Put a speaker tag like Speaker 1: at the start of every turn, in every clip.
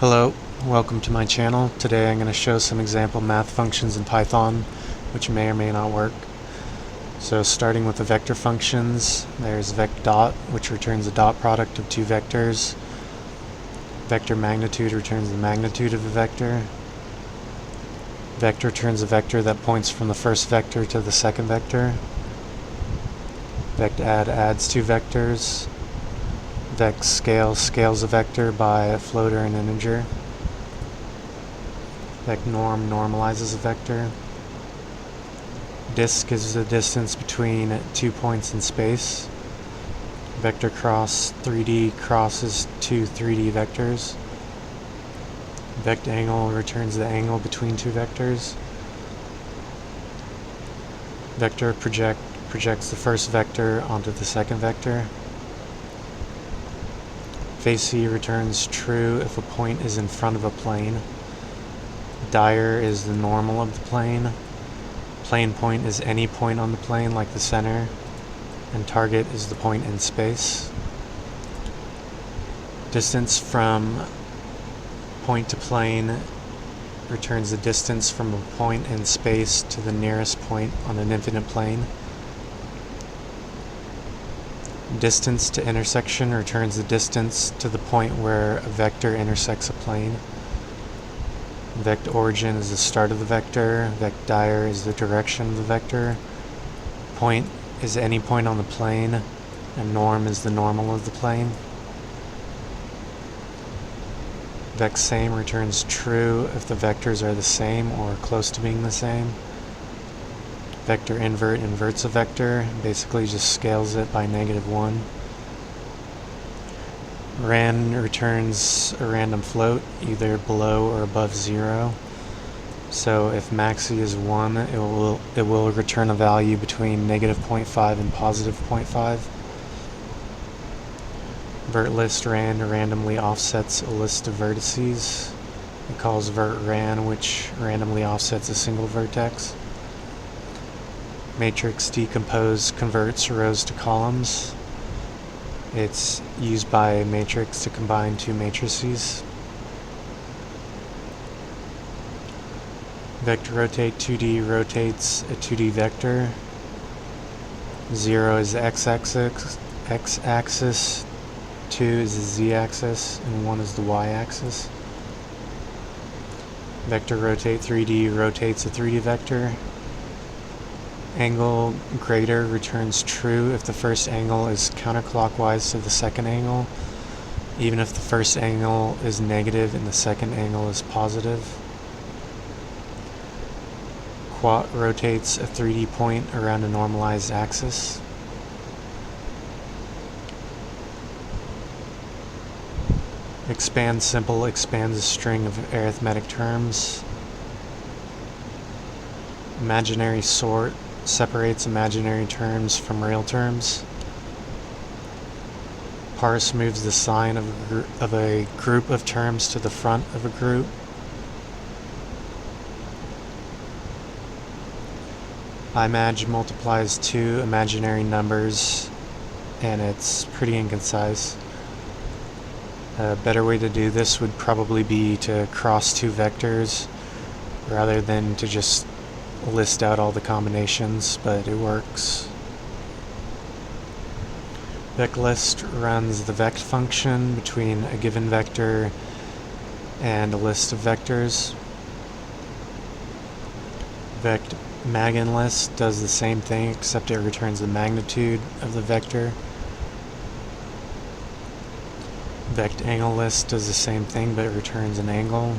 Speaker 1: Hello, welcome to my channel. Today I'm going to show some example math functions in Python which may or may not work. So starting with the vector functions, there's vec.dot, which returns the dot product of two vectors. Vector magnitude returns the magnitude of a vector. Vector returns a vector that points from the first vector to the second vector. Vect_add adds two vectors. Vec_scale scales a vector by a float or an integer. Vec_norm normalizes a vector. Disk is the distance between 2 points in space. Vector cross 3D crosses two 3D vectors. Vect_angle returns the angle between two vectors. Vector projects the first vector onto the second vector. Face_c returns true if a point is in front of a plane. Dire is the normal of the plane. Plane point is any point on the plane, like the center, and target is the point in space. Distance from point to plane returns the distance from a point in space to the nearest point on an infinite plane. Distance to intersection returns the distance to the point where a vector intersects a plane. Vect_origin is the start of the vector. Vect_dire is the direction of the vector. Point is any point on the plane, and norm is the normal of the plane. Vec_same returns true if the vectors are the same or close to being the same. Vector_invert inverts a vector, basically just scales it by -1. Ran returns a random float, either below or above 0. So if maxi is 1, it will return a value between -0.5 and +0.5. Vert_list ran randomly offsets a list of vertices. It calls vert_ran, which randomly offsets a single vertex. Matrix decompose converts rows to columns. It's used by matrix to combine two matrices. Vector rotate 2D rotates a 2D vector. 0 is the x-axis, 2 is the z-axis, and 1 is the y-axis. Vector rotate 3D rotates a 3D vector. Angle greater returns true if the first angle is counterclockwise to the second angle, even if the first angle is negative and the second angle is positive. Quat rotates a 3D point around a normalized axis. Expand simple expands a string of arithmetic terms. Imaginary sort separates imaginary terms from real terms. Parse moves the sign of a group of terms to the front of a group. Imag multiplies two imaginary numbers, and it's pretty inconcise. A better way to do this would probably be to cross two vectors rather than to just list out all the combinations, but it works. Vec_list runs the vect function between a given vector and a list of vectors. Vect_magnList does the same thing, except it returns the magnitude of the vector. Vect_angle_list does the same thing, but it returns an angle.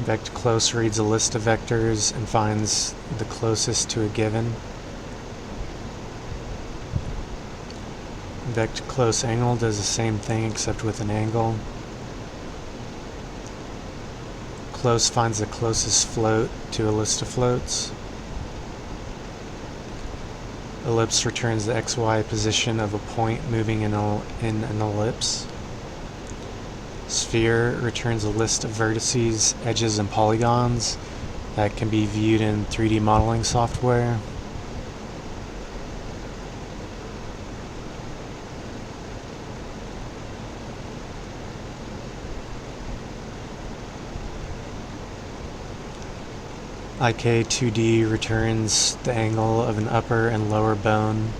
Speaker 1: Vect_close reads a list of vectors and finds the closest to a given. Vect_close_angle does the same thing except with an angle. Close finds the closest float to a list of floats. Ellipse returns the xy position of a point moving in an ellipse. Sphere returns a list of vertices, edges, and polygons that can be viewed in 3D modeling software. IK2D returns the angle of an upper and lower bone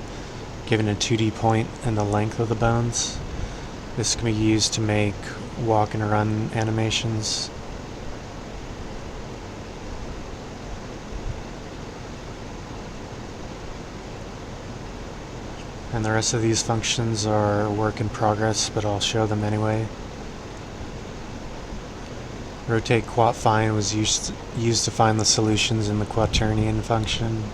Speaker 1: given a 2D point and the length of the bones. This can be used to make walk and run animations. And the rest of these functions are work in progress, but I'll show them anyway. Rotate quat_find was used to find the solutions in the quaternion function.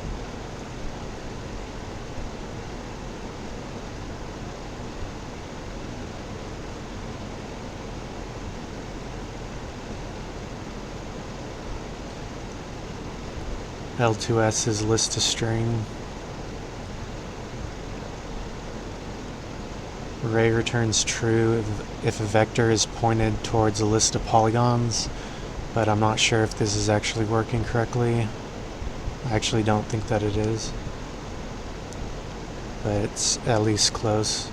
Speaker 1: L2S is list to string. Array returns true if a vector is pointed towards a list of polygons, but I'm not sure if this is actually working correctly. I actually don't think that it is, but it's at least close.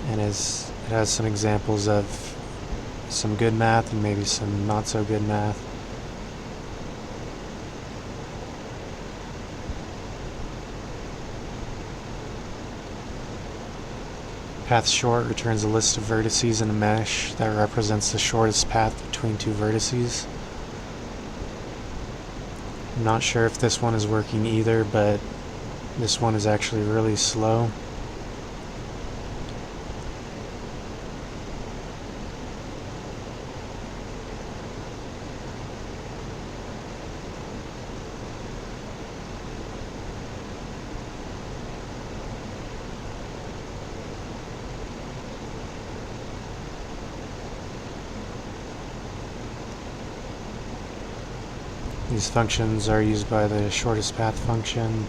Speaker 1: And it has some examples of some good math and maybe some not so good math. Path short returns a list of vertices in a mesh that represents the shortest path between two vertices. I'm not sure if this one is working either, but this one is actually really slow. These functions are used by the shortest path function.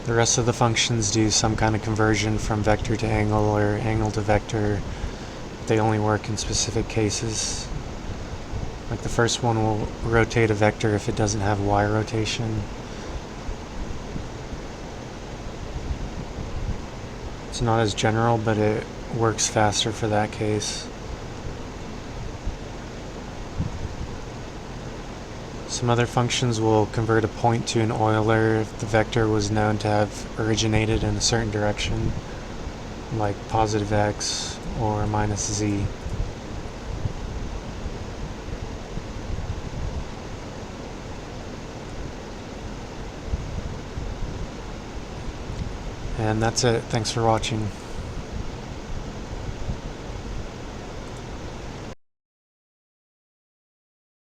Speaker 1: The rest of the functions do some kind of conversion from vector to angle or angle to vector. They only work in specific cases. Like the first one will rotate a vector if it doesn't have Y rotation. It's not as general, but it works faster for that case. Some other functions will convert a point to an Euler if the vector was known to have originated in a certain direction, like positive x or minus z. And that's it. Thanks for watching.